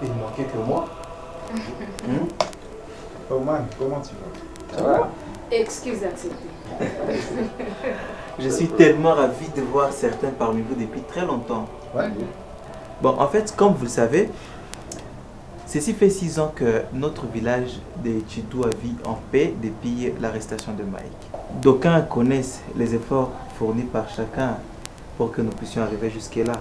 Il manquait que moi. Oh man, comment tu vas? Ça va? Excuse acceptée. Je suis tellement ravi de voir certains parmi vous depuis très longtemps. Ouais. Bon, en fait, comme vous le savez, ceci fait 6 ans que notre village de Chidoua vit en paix depuis l'arrestation de Mike. D'aucuns connaissent les efforts fournis par chacun pour que nous puissions arriver jusque-là.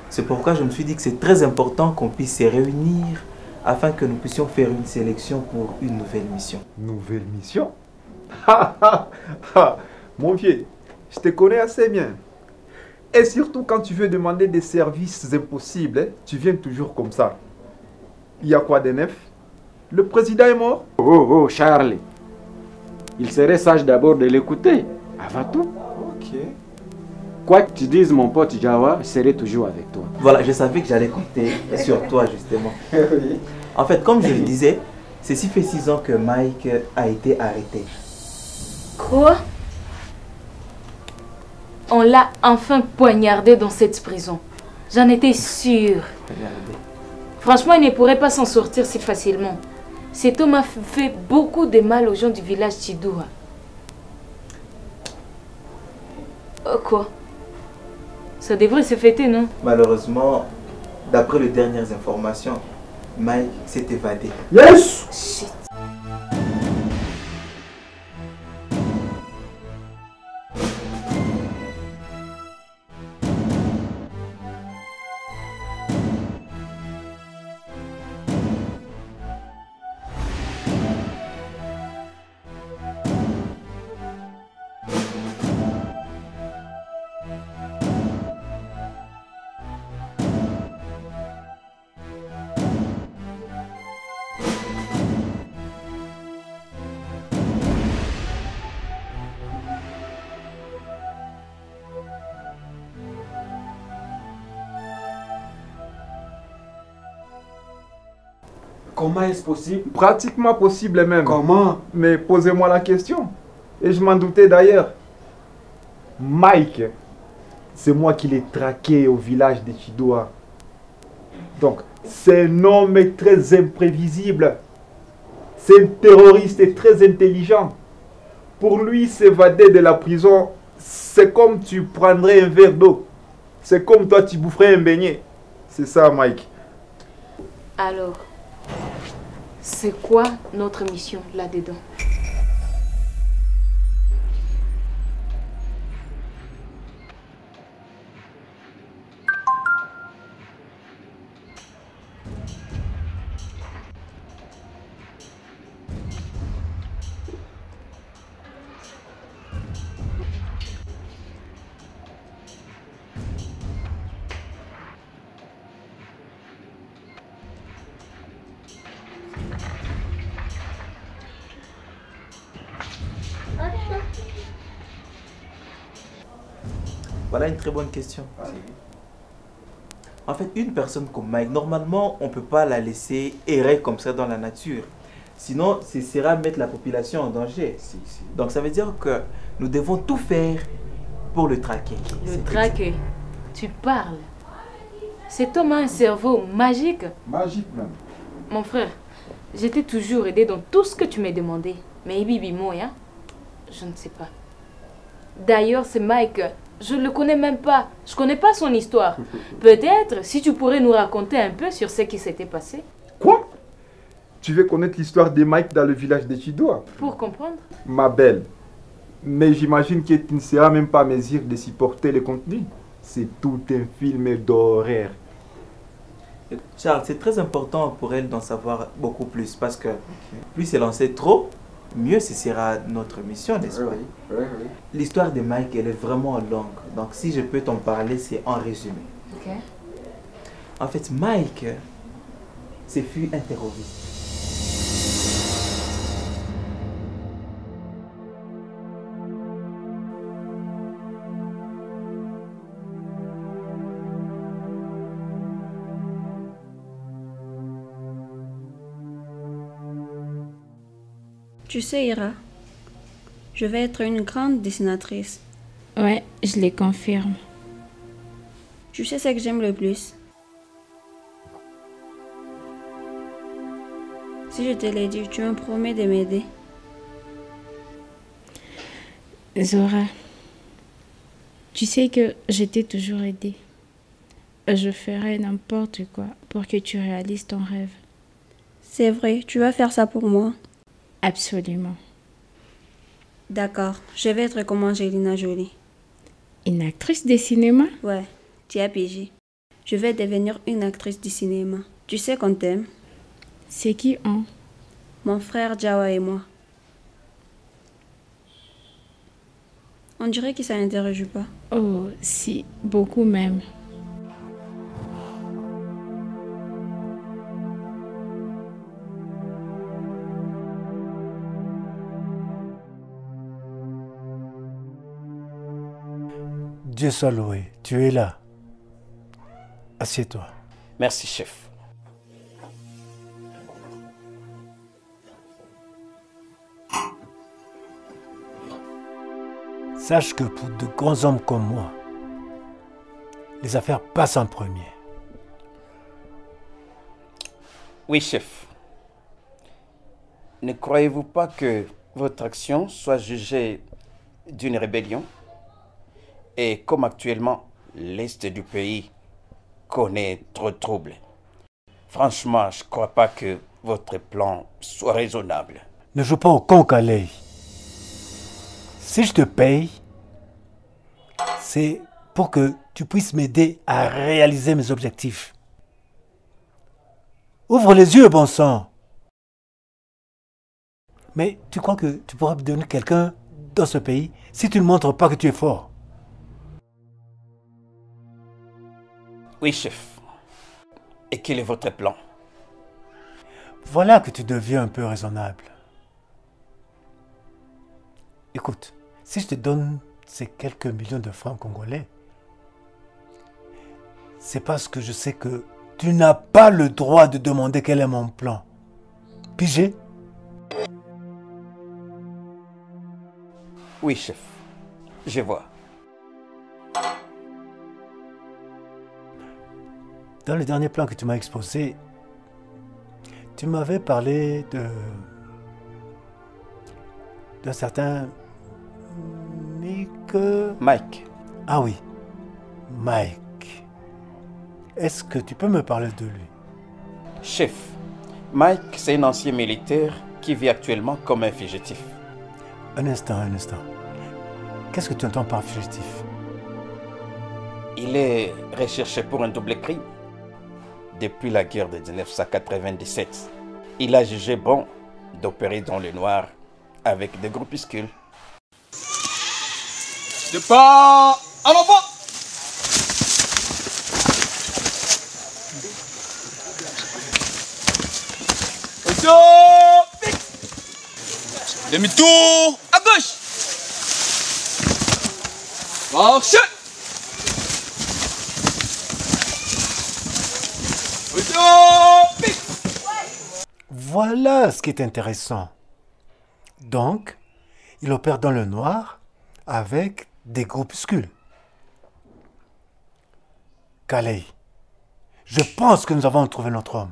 C'est pourquoi je me suis dit que c'est très important qu'on puisse se réunir afin que nous puissions faire une sélection pour une nouvelle mission. Nouvelle mission? Ha ha ha! Mon vieux, je te connais assez bien. Et surtout quand tu veux demander des services impossibles, hein, tu viens toujours comme ça. Il y a quoi de neuf? Le président est mort? Oh, Charlie. Il serait sage d'abord de l'écouter, avant tout. Ok. Quoi que tu dises, mon pote Jawa, je serai toujours avec toi. Voilà, je savais que j'allais compter sur toi justement. Oui. En fait, comme je le disais, ceci fait 6 ans que Mike a été arrêté. Quoi? On l'a enfin poignardé dans cette prison. J'en étais sûre. Regardez. Franchement, il ne pourrait pas s'en sortir si facilement. Cet homme a fait beaucoup de mal aux gens du village Chidoua. Quoi? Ça devrait se fêter, non? Malheureusement, d'après les dernières informations, Mike s'est évadé. Yes! Shit. Comment est-ce possible? Pratiquement possible même. Comment? Mais posez-moi la question. Et je m'en doutais d'ailleurs. Mike, c'est moi qui l'ai traqué au village de Chidoua. Donc, c'est un homme très imprévisible. C'est un terroriste très intelligent. Pour lui, s'évader de la prison, c'est comme tu prendrais un verre d'eau. C'est comme toi, tu boufferais un beignet. C'est ça, Mike. Alors, c'est quoi notre mission là-dedans? Voilà une très bonne question. En fait, une personne comme Mike, normalement, on ne peut pas la laisser errer comme ça dans la nature. Sinon, ce sera mettre la population en danger. Donc, ça veut dire que nous devons tout faire pour le traquer. Le traquer? Tu parles? Cet homme a un cerveau magique. Magique même. Mon frère, je t'ai toujours aidé dans tout ce que tu m'as demandé. Mais Bibi Moya, je ne sais pas. D'ailleurs, c'est Mike, je ne le connais même pas. Je ne connais pas son histoire. Peut-être si tu pourrais nous raconter un peu sur ce qui s'était passé. Quoi? Tu veux connaître l'histoire de Mike dans le village de Chidoua? Pour comprendre. Ma belle. Mais j'imagine que tu ne seras même pas à mesure de supporter le contenu. C'est tout un film d'horreur. Charles, c'est très important pour elle d'en savoir beaucoup plus parce que plus elle en sait trop, mieux ce sera notre mission, n'est-ce pas? Oui. L'histoire de Mike, elle est vraiment longue. Donc, si je peux t'en parler, c'est en résumé. Ok. En fait, Mike, c'est fut un terroriste. Tu sais, Ira, je vais être une grande dessinatrice. Ouais, je les confirme. Tu sais ce que j'aime le plus? Si je te l'ai dit, tu me promets de m'aider. Zora, tu sais que je t'ai toujours aidé. Je ferai n'importe quoi pour que tu réalises ton rêve. C'est vrai, tu vas faire ça pour moi. Absolument. D'accord, je vais être comme Angelina Jolie. Une actrice de cinéma? Ouais, tu as pigé. Je vais devenir une actrice du cinéma. Tu sais qu'on t'aime. C'est qui on? Mon frère Jawa et moi. On dirait que ça n'intéresse pas. Oh, si, beaucoup même. Dieu soit loué, tu es là. Assieds-toi. Merci, chef. Sache que pour de grands hommes comme moi, les affaires passent en premier. Oui, chef. Ne croyez-vous pas que votre action soit jugée d'une rébellion? Et comme actuellement, l'Est du pays connaît trop de troubles. Franchement, je ne crois pas que votre plan soit raisonnable. Ne joue pas au con, Kalei. Si je te paye, c'est pour que tu puisses m'aider à réaliser mes objectifs. Ouvre les yeux, bon sang. Mais tu crois que tu pourras devenir quelqu'un dans ce pays si tu ne montres pas que tu es fort? Oui, chef. Et quel est votre plan? Voilà que tu deviens un peu raisonnable. Écoute, si je te donne ces quelques millions de francs congolais, c'est parce que je sais que tu n'as pas le droit de demander quel est mon plan. Pigé? Oui, chef. Je vois. Dans le dernier plan que tu m'as exposé, tu m'avais parlé d'un certain Mike. Ah oui, Mike. Est-ce que tu peux me parler de lui? Chef, Mike, c'est un ancien militaire qui vit actuellement comme un fugitif. Un instant. Qu'est-ce que tu entends par fugitif? Il est recherché pour un double crime. Depuis la guerre de 1997, il a jugé bon d'opérer dans le noir avec des groupuscules. Départ à l'avant. Fixe. Demi-tour à gauche. Marche. Voilà ce qui est intéressant. Donc, il opère dans le noir avec des groupuscules. Kalei, je pense que nous avons trouvé notre homme.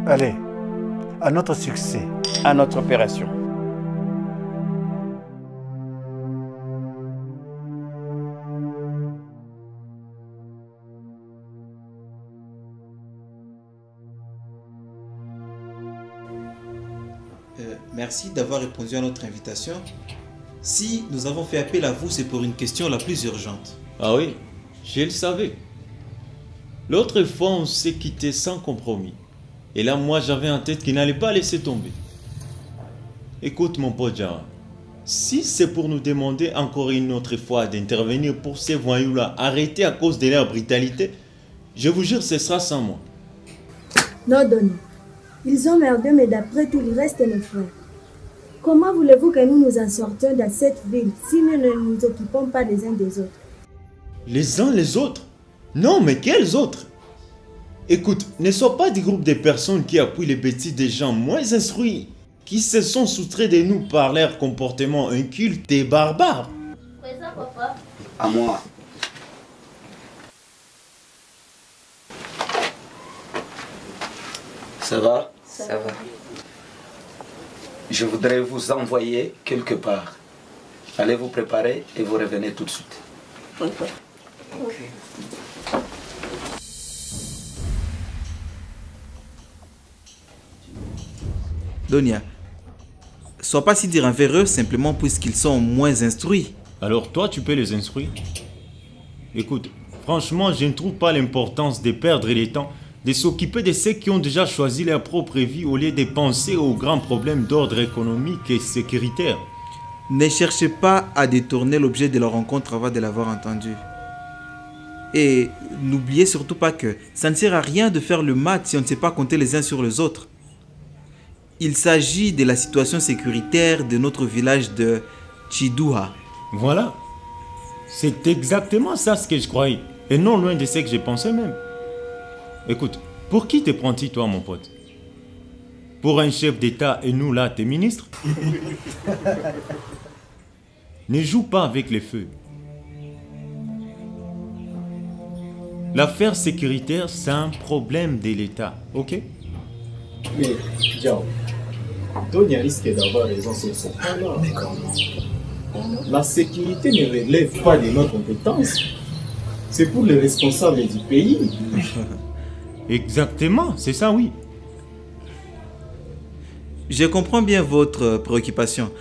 Allez, à notre succès. À notre opération. Merci d'avoir répondu à notre invitation. Si nous avons fait appel à vous, c'est pour une question la plus urgente. Ah oui, je le savais. L'autre fois, on s'est quitté sans compromis. Et là, moi, j'avais en tête qu'il n'allait pas laisser tomber. Écoute, mon pote Jara, si c'est pour nous demander encore une autre fois d'intervenir pour ces voyous-là arrêtés à cause de leur brutalité, je vous jure, ce sera sans moi. Non, Donny. Ils ont merdé, mais d'après tout, il reste nos frères. Comment voulez-vous que nous nous en sortions dans cette ville si nous ne nous occupons pas les uns des autres? Les uns les autres? Non, mais quels autres? Écoute, ne sois pas du groupe de personnes qui appuient les bêtises des gens moins instruits, qui se sont soustraits de nous par leur comportement inculte et barbare. Présent, papa. À moi. Ça va? Ça va. Je voudrais vous envoyer quelque part. Allez vous préparer et vous revenez tout de suite. Donia, sois pas si dire envers eux simplement puisqu'ils sont moins instruits. Alors toi, tu peux les instruire. Écoute, franchement, je ne trouve pas l'importance de perdre le temps de s'occuper de ceux qui ont déjà choisi leur propre vie au lieu de penser aux grands problèmes d'ordre économique et sécuritaire. Ne cherchez pas à détourner l'objet de leur rencontre avant de l'avoir entendu. Et n'oubliez surtout pas que ça ne sert à rien de faire le maths si on ne sait pas compter les uns sur les autres. Il s'agit de la situation sécuritaire de notre village de Chidouha. Voilà. C'est exactement ça ce que je croyais. Et non loin de ce que je pensais même. Écoute, pour qui te prends-tu toi mon pote? Pour un chef d'État et nous là tes ministres? Ne joue pas avec les feux. L'affaire sécuritaire, c'est un problème de l'État, ok? Mais, Diao, Donia risque d'avoir raison sur ce point-là. La sécurité ne relève pas de nos compétences. C'est pour les responsables du pays. Exactement, c'est ça, oui. Je comprends bien votre préoccupation.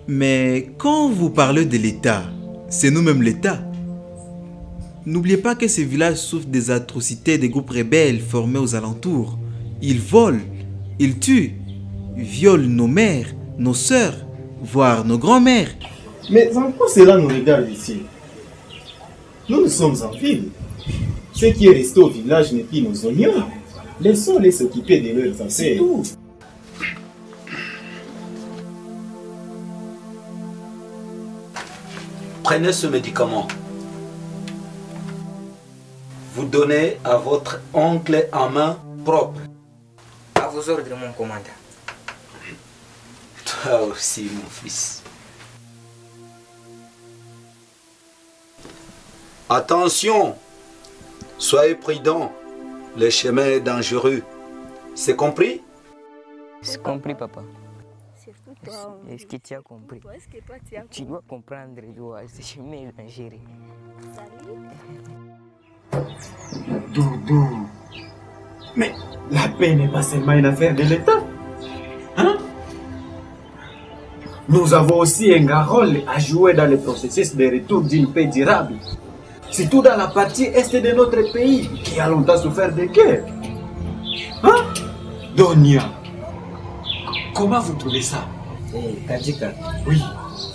Mais quand vous parlez de l'État, c'est nous-mêmes l'État. N'oubliez pas que ces villages souffrent des atrocités des groupes rebelles formés aux alentours. Ils volent, ils tuent, violent nos mères, nos sœurs, voire nos grands-mères. Mais en quoi cela nous regarde ici? Nous sommes en ville. Ce qui est resté au village n'est plus nos oignons. Laissons-les s'occuper de leurs affaires. C'est tout. Prenez ce médicament. Vous donnez à votre oncle en main propre. À vos ordres, mon commandant. Toi aussi, mon fils. Attention, soyez prudents. Le chemin est dangereux. C'est compris? C'est compris, papa. Est-ce que tu as compris? Tu dois comprendre, ce chemin est dangereux. Doudou. Mais la paix n'est pas seulement une affaire de l'État. Hein? Nous avons aussi un rôle à jouer dans le processus de retour d'une paix durable. Surtout dans la partie est de notre pays qui a longtemps souffert de guerre. Hein? Donia, comment vous trouvez ça? Kajika, oui.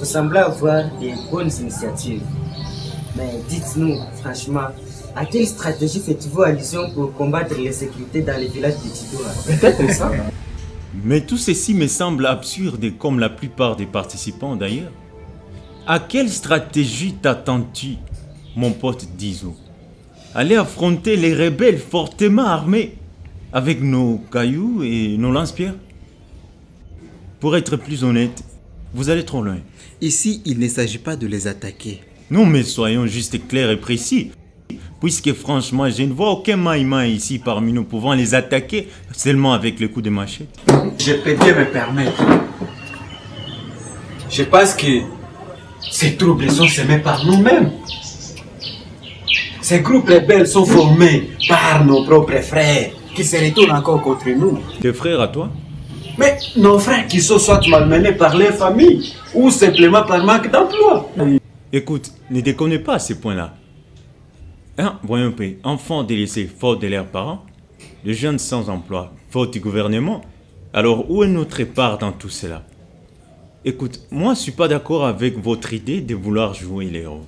Vous semblez avoir des bonnes initiatives. Mais dites-nous, franchement, à quelle stratégie faites-vous allusion pour combattre l'insécurité dans les villages de Chidouha? Peut-être ça. Mais tout ceci me semble absurde, comme la plupart des participants d'ailleurs. À quelle stratégie t'attends-tu, mon pote Dizo? Aller affronter les rebelles fortement armés avec nos cailloux et nos lance-pierres? Pour être plus honnête, vous allez trop loin. Ici, il ne s'agit pas de les attaquer. Non, mais soyons juste clairs et précis. Puisque franchement, je ne vois aucun maïma ici parmi nous pouvant les attaquer seulement avec le coup de machette. Je peux bien me permettre. Je pense que ces troubles sont semés par nous-mêmes. Ces groupes rebelles sont formés par nos propres frères qui se retournent encore contre nous. Tes frères à toi? Mais nos frères qui sont soit malmenés par les familles ou simplement par manque d'emploi. Écoute, ne déconnez pas à ce point-là. Hein, voyons un peu. Enfants délaissés faute de leurs parents, les jeunes sans emploi faute du gouvernement. Alors où est notre part dans tout cela? Écoute, moi je ne suis pas d'accord avec votre idée de vouloir jouer les héros.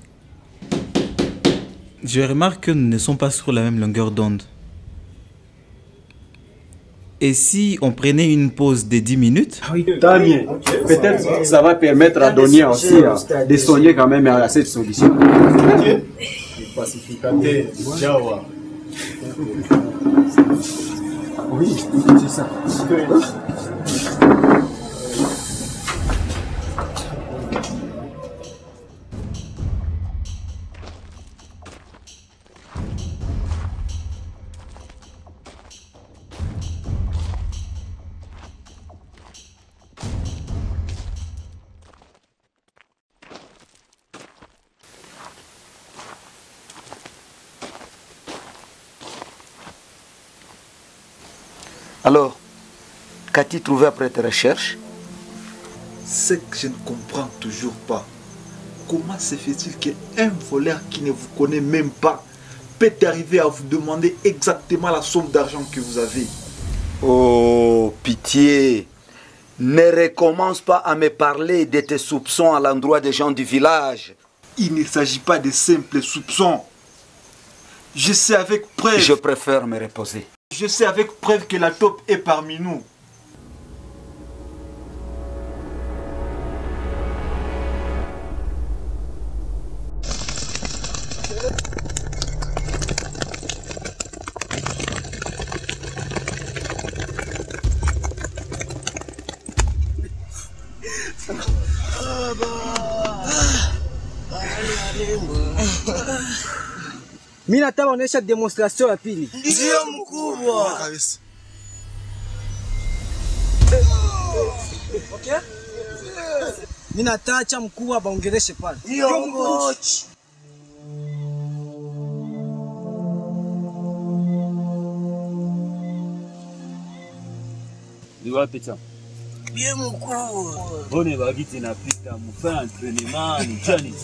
Je remarque que nous ne sommes pas sur la même longueur d'onde. Et si on prenait une pause de 10 minutes? Tant mieux. Peut-être que ça va permettre à Donia aussi de soigner quand même à cette solution. Pacificateur, Jawa. Oui, c'est ça. Alors, qu'as-tu trouvé après tes recherches? Ce que je ne comprends toujours pas. Comment se fait-il qu'un voleur qui ne vous connaît même pas peut arriver à vous demander exactement la somme d'argent que vous avez? Oh, pitié! Ne recommence pas à me parler de tes soupçons à l'endroit des gens du village. Il ne s'agit pas de simples soupçons. Je sais avec preuve... Je préfère me reposer. Je sais avec preuve que la taupe est parmi nous. Mimi nataka onesha demonstration ya pili. Ndio mkubwa. Okay? Mimi nataka mkubwa baongeleshe pale. Ndio coach. Ni wapi tena? Bien mkubwa. Bone bagiti napita mfanya entraînement ni jani.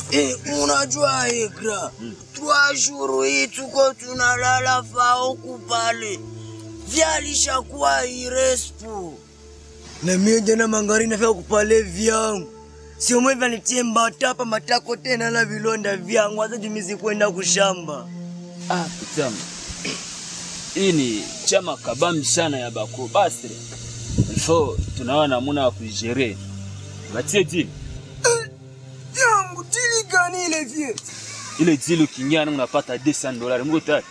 Unajua Ekra. 3 jours hii tuko tunalala fao kupale. Vyalisha kuwa irespo. Na mimi jana mangari nafika kupale vyangu. Sio mwe vanitie mbata hapa matako tena na vilonda vyangu hata jimizi kwenda kushamba. Ah, pitamu. Hii ni chama kabambi sana ya bako bastre. Ifo tunaona namuna ya kuigere. Batie dili. Yangu dili gani ile vie? Ile dili ukinyana unapata $200 mko tayari.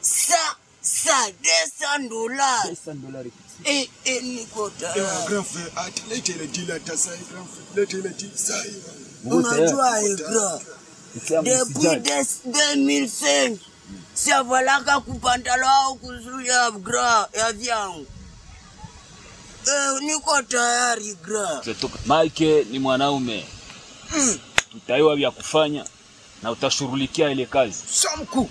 Sa $200. $200. Niko tayari. Grand frère, lete ile dili hata sai grand frère. Lete ile dili sai. Unajua Ekra. Depuis 2005. Siavalaka kupandala au kuzuia gra ya vyangu. Niko tayari gra. Mike ni mwanaume. Tutaiwa vya kufanya na utashughulikia ile kazi. Samku.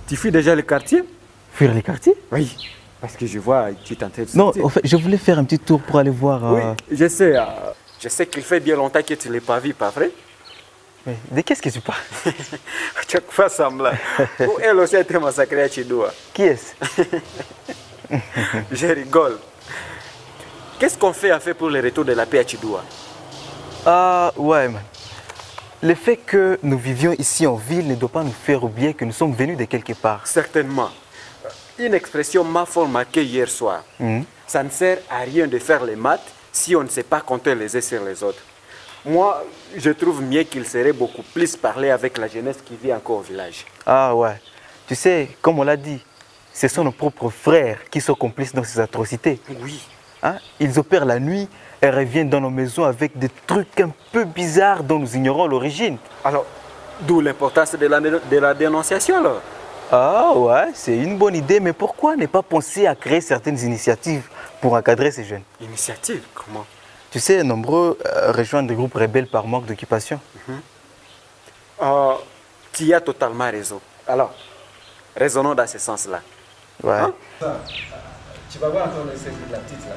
Tu fuis déjà le quartier? Fuir les quartiers? Oui, parce que je vois tu es en train de Non, sortir. en fait, je voulais faire un petit tour pour aller voir... Oui, je sais qu'il fait bien longtemps que tu ne l'as pas vu, pas vrai? Mais de qu'est-ce que tu parles? Tu fais semblant. Elle aussi a été massacrée à Chidoua. Qui est-ce? Je rigole. Qu'est-ce qu'on fait pour le retour de la paix à Chidoua? Ah, ouais, man. Le fait que nous vivions ici en ville ne doit pas nous faire oublier que nous sommes venus de quelque part. Certainement. Une expression m'a fort marquée hier soir. Ça ne sert à rien de faire les maths si on ne sait pas compter les uns sur les autres. Moi, je trouve mieux qu'il serait beaucoup plus parler avec la jeunesse qui vit encore au village. Ah ouais. Tu sais, comme on l'a dit, ce sont nos propres frères qui sont complices dans ces atrocités. Oui. Hein? Ils opèrent la nuit et reviennent dans nos maisons avec des trucs un peu bizarres dont nous ignorons l'origine. Alors, d'où l'importance de la dénonciation alors? Ah ouais, c'est une bonne idée, mais pourquoi ne pas penser à créer certaines initiatives pour encadrer ces jeunes? Initiatives? Comment? Tu sais, nombreux rejoignent des groupes rebelles par manque d'occupation. Tu as totalement raison. Alors, raisonnons dans ce sens-là. Ouais. Hein? Tu vas voir encore le secret de la petite là.